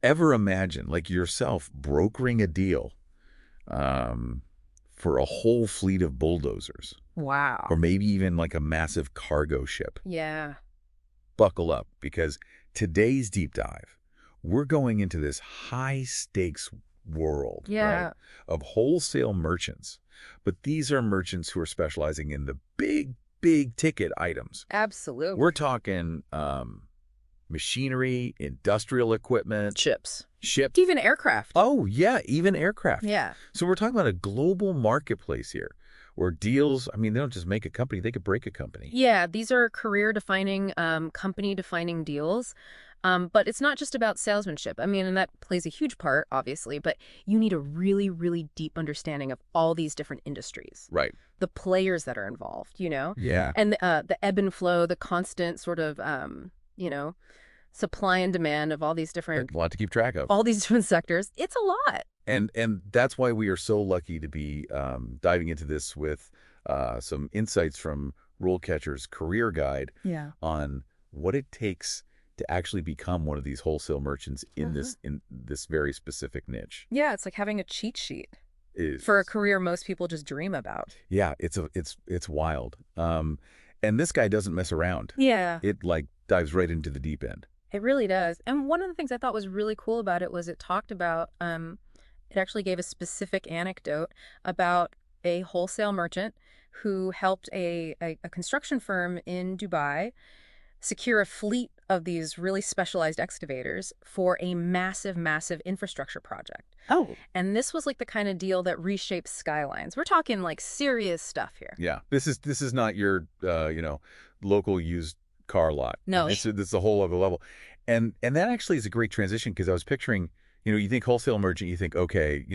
ever imagine, like yourself, brokering a deal for a whole fleet of bulldozers, or Wow. maybe even like a massive cargo ship? Yeah. Buckle up, because today's deep dive, we're going into this high-stakes world, right, Yeah. of wholesale merchants. But these are merchants who are specializing in the big, big ticket items. We're Absolutely. talking machinery, industrial equipment, Ships. ships. Even aircraft. Oh, yeah, even aircraft. Yeah. So we're talking about a global marketplace here where deals, I mean, they don't just make a company, they could break a company. Yeah, these are career-defining, company-defining deals. But it's not just about salesmanship. I mean, and that plays a huge part, obviously, but you need a really, really deep understanding of all these different industries, Right. the players that are involved, Yeah. and the ebb and flow, the constant sort of, you know, supply and demand of A lot to keep track of. all these different sectors. It's a lot. And that's why we are so lucky to be diving into this with some insights from RoleCatcher's career guide Yeah. on what it takes to actually become one of these wholesale merchants in Uh-huh. this very specific niche. Yeah, it's like having a cheat sheet Is for a career most people just dream about. Yeah, it's wild. And this guy doesn't mess around. Yeah. It like dives right into the deep end. It really does. And one of the things I thought was really cool about it was it talked about, it actually gave a specific anecdote about a wholesale merchant who helped a construction firm in Dubai secure a fleet of these really specialized excavators for a massive, massive infrastructure project. Oh. And this was like the kind of deal that reshapes skylines. We're talking like serious stuff here. Yeah, this is not your local used car lot. No. This is a whole other level, and that actually is a great transition because I was picturing, you think wholesale merchant, you think okay,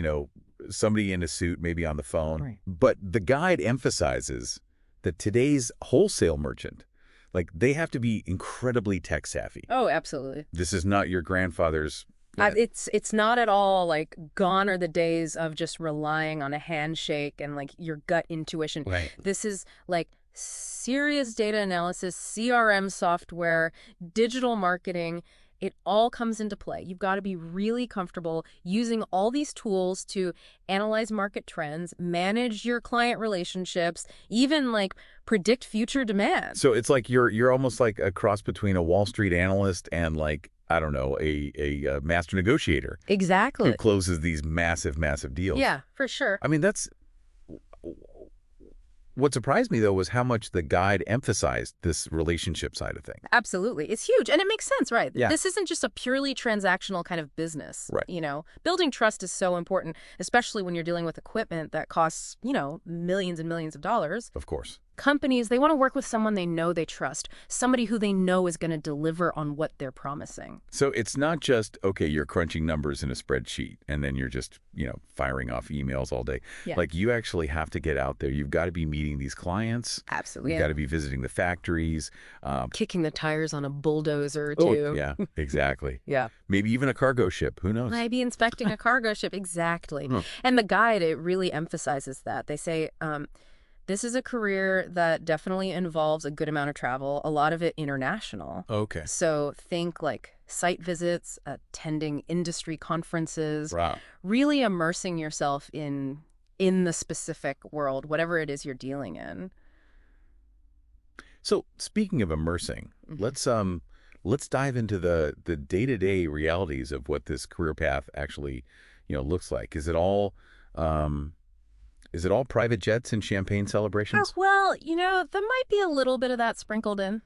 somebody in a suit, maybe on the phone, Right. but the guide emphasizes that today's wholesale merchant, like they have to be incredibly tech savvy. Oh, absolutely. This is not your grandfather's. It's not at all like gone are the days of just relying on a handshake and like your gut intuition. Right. This is like serious data analysis, CRM software, digital marketing. It all comes into play. You've got to be really comfortable using all these tools to analyze market trends, manage your client relationships, even like predict future demand. So it's like you're almost like a cross between a Wall Street analyst and like, I don't know, a master negotiator who Exactly. closes these massive, massive deals. Yeah, for sure. I mean, that's what surprised me, though, was how much the guide emphasized this relationship side of things. Absolutely. It's huge. And it makes sense, right? Yeah. This isn't just a purely transactional kind of business. Right. Building trust is so important, especially when you're dealing with equipment that costs, millions and millions of dollars. Of course. Companies, they want to work with someone they know they trust, somebody who they know is going to deliver on what they're promising. So it's not just, okay, you're crunching numbers in a spreadsheet and then you're just, firing off emails all day. Yeah. Like you actually have to get out there. You've got to be meeting these clients. Absolutely. You've got to be visiting the factories. Kicking the tires on a bulldozer, Oh, too. yeah, exactly. Yeah. Maybe even a cargo ship. Who knows? Maybe inspecting a cargo ship. Exactly. Huh. And the guide, it really emphasizes that. They say, this is a career that definitely involves a good amount of travel, a lot of it international. Okay. So think like site visits, attending industry conferences, Wow. really immersing yourself in the specific world, whatever it is you're dealing in. So speaking of immersing, let's dive into the day-to-day realities of what this career path actually, looks like. Is it all private jets and champagne celebrations? Well, there might be a little bit of that sprinkled in.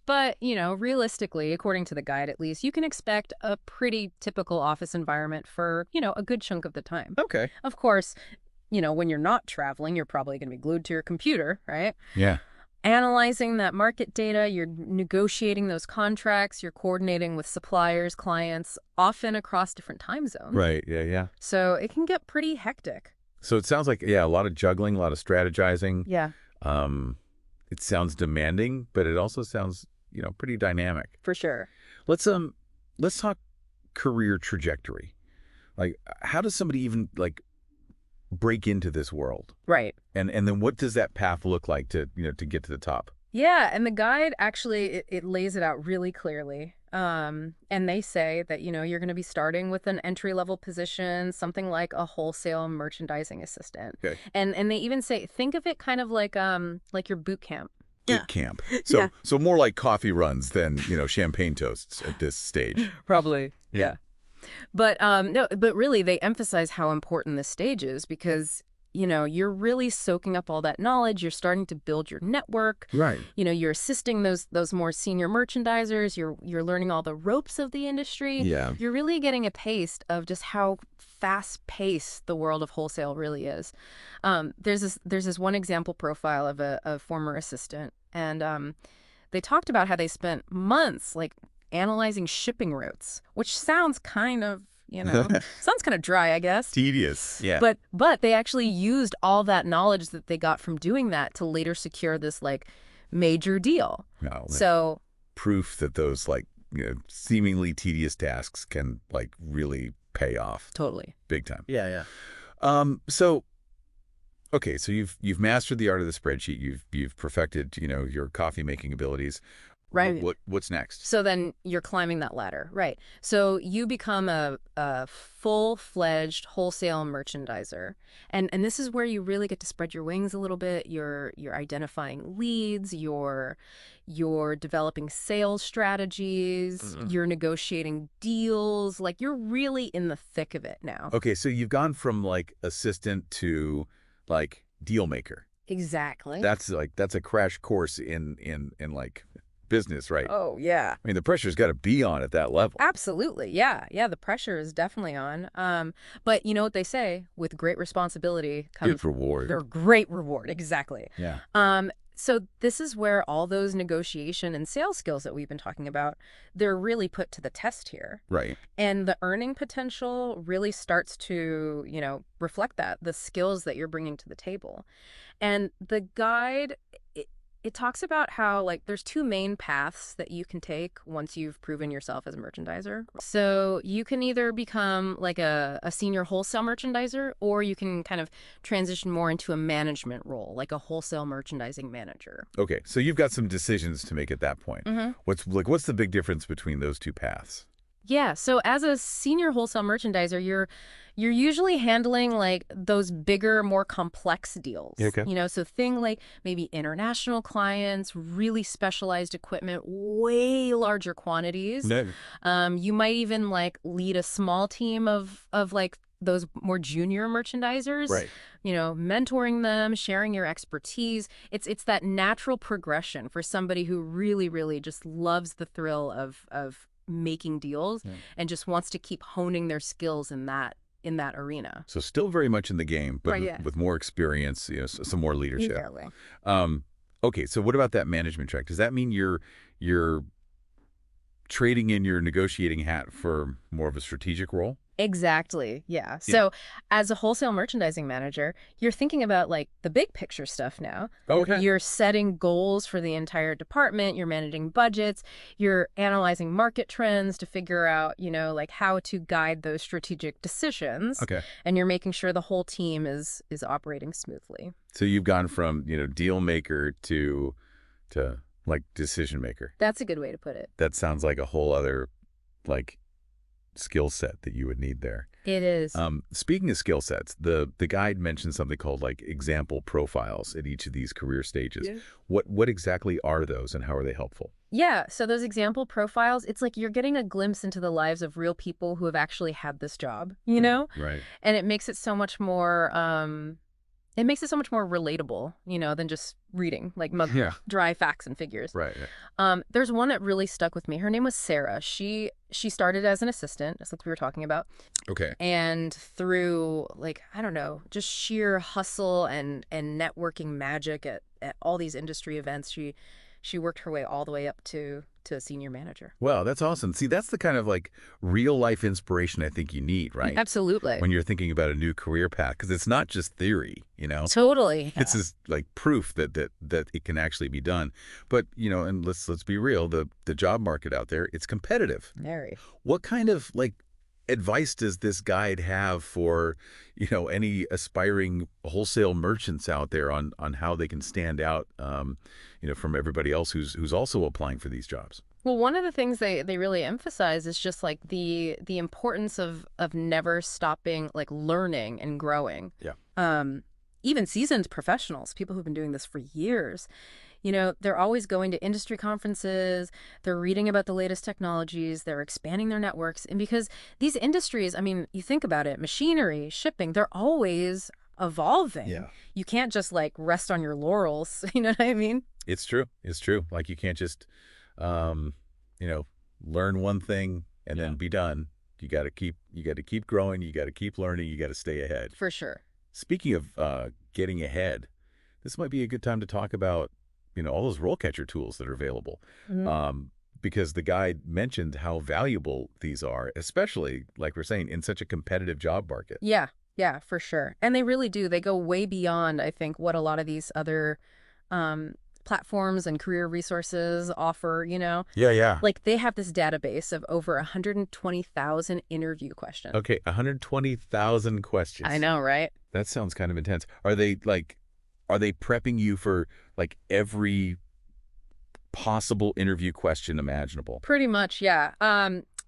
But, realistically, according to the guide at least, you can expect a pretty typical office environment for, a good chunk of the time. Okay. Of course, when you're not traveling, you're probably going to be glued to your computer, right? Yeah. Analyzing that market data, you're negotiating those contracts, you're coordinating with suppliers, clients, often across different time zones. Right. Yeah. Yeah. So it can get pretty hectic. So it sounds like, yeah, a lot of juggling, a lot of strategizing. Yeah, It sounds demanding, but it also sounds, pretty dynamic. for sure. Let's talk career trajectory. Like, how does somebody even like break into this world? Right. And then what does that path look like to get to the top? Yeah, and the guide actually, it lays it out really clearly. And they say that, you're going to be starting with an entry-level position, something like a wholesale merchandising assistant. Okay. And they even say, think of it kind of like your boot camp. Boot camp. Yeah. So more like coffee runs than, champagne toasts at this stage. Probably. Yeah. But no, but really they emphasize how important this stage is because, you're really soaking up all that knowledge. You're starting to build your network. Right. You're assisting those more senior merchandisers. You're learning all the ropes of the industry. Yeah. You're really getting a taste of just how fast-paced the world of wholesale really is. There's this one example profile of a former assistant, and they talked about how they spent months like analyzing shipping routes, which sounds kind of, sounds kind of dry, I guess. Tedious. Yeah. But they actually used all that knowledge that they got from doing that to later secure this like major deal. Well, So proof that those seemingly tedious tasks can really pay off totally. big time. Yeah. So okay, so you've mastered the art of the spreadsheet. You've perfected, your coffee making abilities. Right. What's next? So then you're climbing that ladder, right? So you become a full-fledged wholesale merchandiser, and this is where you really get to spread your wings a little bit. You're identifying leads, you're developing sales strategies, you're negotiating deals. Like you're really in the thick of it now. Okay, so you've gone from assistant to deal maker. Exactly. That's a crash course in business, right? Oh, yeah. I mean, the pressure's got to be on at that level. Absolutely. Yeah. Yeah, the pressure is definitely on. But you know what they say, with great responsibility comes Good reward. their great reward. Exactly. Yeah. So this is where all those negotiation and sales skills that we've been talking about, they're really put to the test here. Right. And the earning potential really starts to, reflect that, the skills that you're bringing to the table. And the guide, it talks about how there's two main paths that you can take once you've proven yourself as a merchandiser. So you can either become a senior wholesale merchandiser, or you can kind of transition more into a management role, like a wholesale merchandising manager. Okay, so you've got some decisions to make at that point. What's the big difference between those two paths? Yeah, so as a senior wholesale merchandiser, you're usually handling those bigger, more complex deals. Okay. So thing like maybe international clients, really specialized equipment, way larger quantities. No. You might even lead a small team of those more junior merchandisers. Right. Mentoring them, sharing your expertise. It's that natural progression for somebody who really, really just loves the thrill of making deals and just wants to keep honing their skills in that arena. So still very much in the game, but Right, yeah. with more experience, some more leadership. Exactly. Okay, so what about that management track? Does that mean you're trading in your negotiating hat for more of a strategic role? Exactly. Yeah. So as a wholesale merchandising manager, you're thinking about the big picture stuff now. Okay. You're setting goals for the entire department. You're managing budgets. You're analyzing market trends to figure out, how to guide those strategic decisions. Okay. And you're making sure the whole team is operating smoothly. So you've gone from, deal maker to decision maker. That's a good way to put it. That sounds like a whole other skill set that you would need there. It is. Speaking of skill sets, the guide mentions something called example profiles at each of these career stages. Yeah. What exactly are those and how are they helpful? Yeah, so those example profiles, it's like you're getting a glimpse into the lives of real people who have actually had this job, Right. And it makes it so much more relatable, than just reading dry facts and figures. Right. There's one that really stuck with me. Her name was Sarah. She started as an assistant, as we were talking about. Okay. And through I don't know, just sheer hustle and networking magic at all these industry events, she worked her way all the way up to a senior manager. Wow, that's awesome. See, that's the kind of real life inspiration I think you need, right? Absolutely. When you're thinking about a new career path, because it's not just theory, Totally. It's just proof that it can actually be done. But, and let's be real, the job market out there, it's competitive. Very. What kind of advice does this guide have for, any aspiring wholesale merchants out there on how they can stand out, from everybody else who's also applying for these jobs? Well, one of the things they really emphasize is just like the importance of never stopping like learning and growing. Yeah. Um, Even seasoned professionals, people who've been doing this for years, they're always going to industry conferences, they're reading about the latest technologies, they're expanding their networks. And because these industries, I mean, you think about it, machinery, shipping, they're always evolving. Yeah. You can't just like rest on your laurels, you know what I mean? It's true. It's true. Like you can't just, um, you know, learn one thing and then be done. You got to keep growing. You got to keep learning. You got to stay ahead. For sure. Speaking of getting ahead, this might be a good time to talk about, all those RoleCatcher tools that are available. Mhm. Because the guide mentioned how valuable these are, especially, like we're saying, in such a competitive job market. Yeah, yeah, for sure. And they really do. They go way beyond, I think, what a lot of these other um, platforms and career resources offer. Yeah, yeah. Like they have this database of over 120,000 interview questions. Okay, 120,000 I questions. know, right? That sounds kind of intense. Are they prepping you for like every possible interview question imaginable? Pretty much, yeah.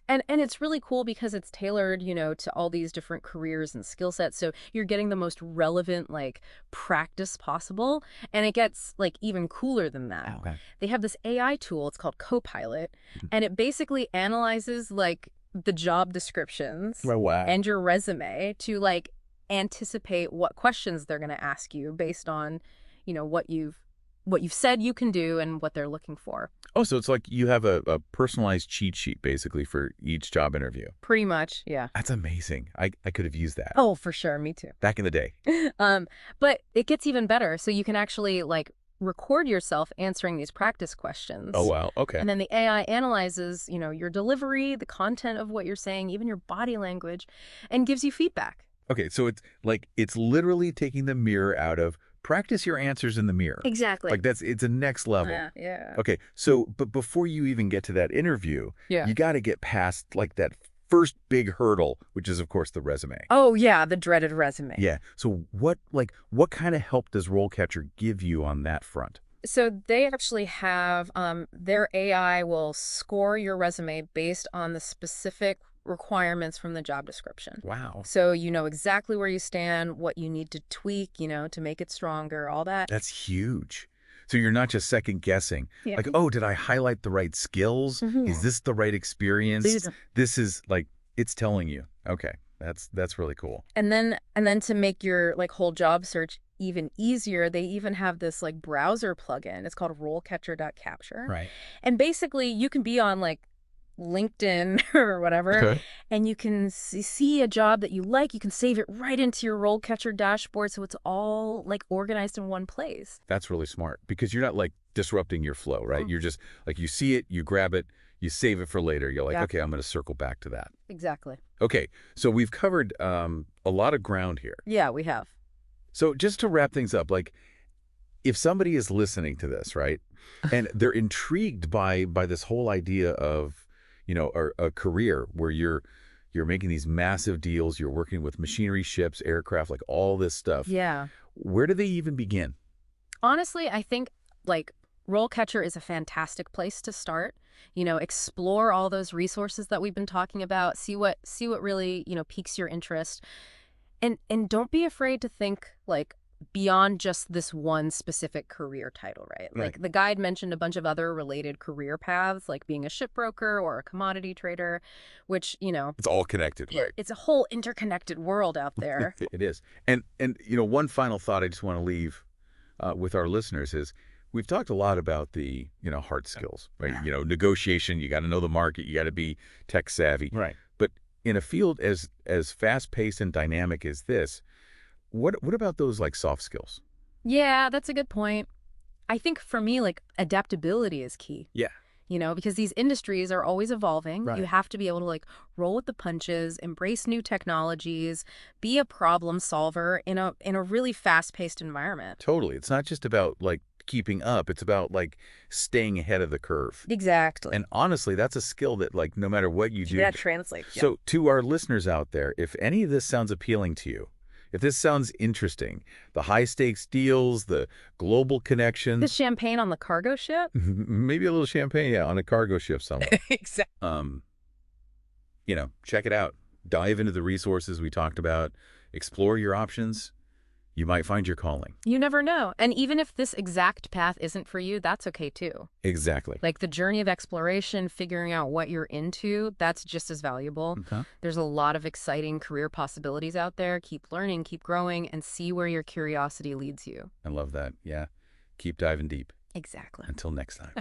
And it's really cool because it's tailored, to all these different careers and skill sets. So you're getting the most relevant like practice possible, and it gets like even cooler than that. Okay. They have this AI tool, it's called Copilot, Mhm. and it basically analyzes like the job descriptions Oh, wow. and your resume to like anticipate what questions they're going to ask you based on, what you've said you can do and what they're looking for. Oh, so it's like you have a personalized cheat sheet basically for each job interview. Pretty much, yeah. That's amazing. I could have used that Oh, for sure. Me too. back in the day. Um, but it gets even better. So you can actually like record yourself answering these practice questions. Oh, wow. Okay. And then the AI analyzes, your delivery, the content of what you're saying, even your body language, and gives you feedback. Okay, so it's literally taking the mirror out of practice your answers in the mirror. Exactly. Like it's a next level. Yeah. Okay, so but before you even get to that interview, Yeah. you got to get past like that first big hurdle, which is of course the resume. Oh, yeah, the dreaded resume. Yeah. So what kind of help does RoleCatcher give you on that front? So they actually have their AI will score your resume based on the specific requirements from the job description. Wow. So you know exactly where you stand, what you need to tweak, to make it stronger, all that. That's huge. So you're not just second guessing. Yeah. Like, oh, did I highlight the right skills? Mhm. Is this the right experience? These- This is like it's telling you. Okay. That's really cool. And then to make your like whole job search even easier, they even have this like browser plugin. It's called RoleCatcher.capture. Right. And basically you can be on like LinkedIn or whatever, Okay. and you can see a job that you like. You can save it right into your RoleCatcher dashboard, so it's all like organized in one place. That's really smart because you're not like disrupting your flow, right? Mm. You're just like you see it, you grab it, you save it for later. You're like, Yeah. okay, I'm going to circle back to that. Exactly. Okay. So we've covered a lot of ground here. Yeah, we have. So just to wrap things up, like if somebody is listening to this, right, and they're intrigued by this whole idea of, a career where you're making these massive deals, you're working with machinery, ships, aircraft, like all this stuff. Yeah. Where do they even begin? Honestly, I think like RoleCatcher is a fantastic place to start. Explore all those resources that we've been talking about. See what really piques your interest, and don't be afraid to think like beyond just this one specific career title, right? Right. Like the guide mentioned a bunch of other related career paths, like being a shipbroker or a commodity trader, which It's all connected, right? it's a whole interconnected world out there. It is. And one final thought I just want to leave with our listeners is we've talked a lot about the, hard skills, right? Negotiation, you got to know the market, you got to be tech savvy. Right. But in a field as fast-paced and dynamic as this, what about those like soft skills? Yeah, that's a good point. I think for me, like adaptability is key. Yeah. Because these industries are always evolving. Right. You have to be able to like roll with the punches, embrace new technologies, be a problem solver in a really fast-paced environment. Totally. It's not just about like keeping up. It's about like staying ahead of the curve. Exactly. And honestly, that's a skill that like no matter what you do. that translates. So to our listeners out there, if any of this sounds appealing to you, if this sounds interesting, the high-stakes deals, the global The connections, champagne on the cargo ship? maybe a little champagne, yeah, on a cargo ship somewhere. Exactly. Um, check it out. Dive into the resources we talked about. Explore your options. You might find your calling. You never know. And even if this exact path isn't for you, that's okay too. Exactly. Like the journey of exploration, figuring out what you're into, that's just as valuable. Okay. There's a lot of exciting career possibilities out there. Keep learning, keep growing, and see where your curiosity leads you. I love that. Yeah. Keep diving deep. Exactly. Until next time.